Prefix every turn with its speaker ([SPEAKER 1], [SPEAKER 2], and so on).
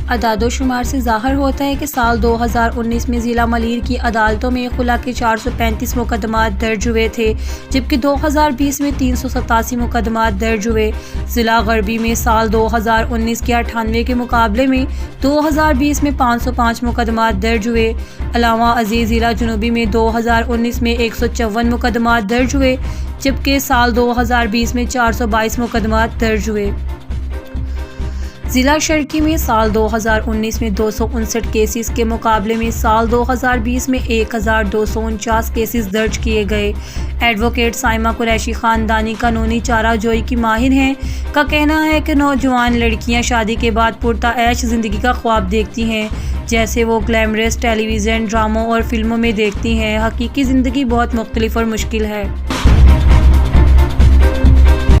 [SPEAKER 1] अदादोशुमार से ज़ाहिर होता है कि साल 2019 में ज़िला मलीर की अदालतों में खुला के 435 मुकदमात दर्ज हुए थे, जबकि 2020 में 387 मुकदमात दर्ज हुए। ज़िला गरबी में साल 2019 के 98 के मुकाबले में 2020 में 505 मुकदमात दर्ज हुए। अलावा अजीज़ ज़िला जुनूबी में 2019 में 154 मुकदमात दर्ज हुए, जबकि साल 2020 में 422 मुकदमात दर्ज हुए। ज़िला शर्की में साल 2019 में 259 केसेस के मुकाबले में साल 2020 में 1249 केसेस दर्ज किए गए। एडवोकेट साइमा कुरैशी ख़ानदानी कानूनी चाराजोई की माहिर हैं का कहना है कि नौजवान लड़कियां शादी के बाद पुरताऐश ज़िंदगी का ख्वाब देखती हैं, जैसे वो ग्लैमरस टेलीविज़न ड्रामों और फिल्मों में देखती हैं। हकीकी ज़िंदगी बहुत मुख्तलिफ और मुश्किल है।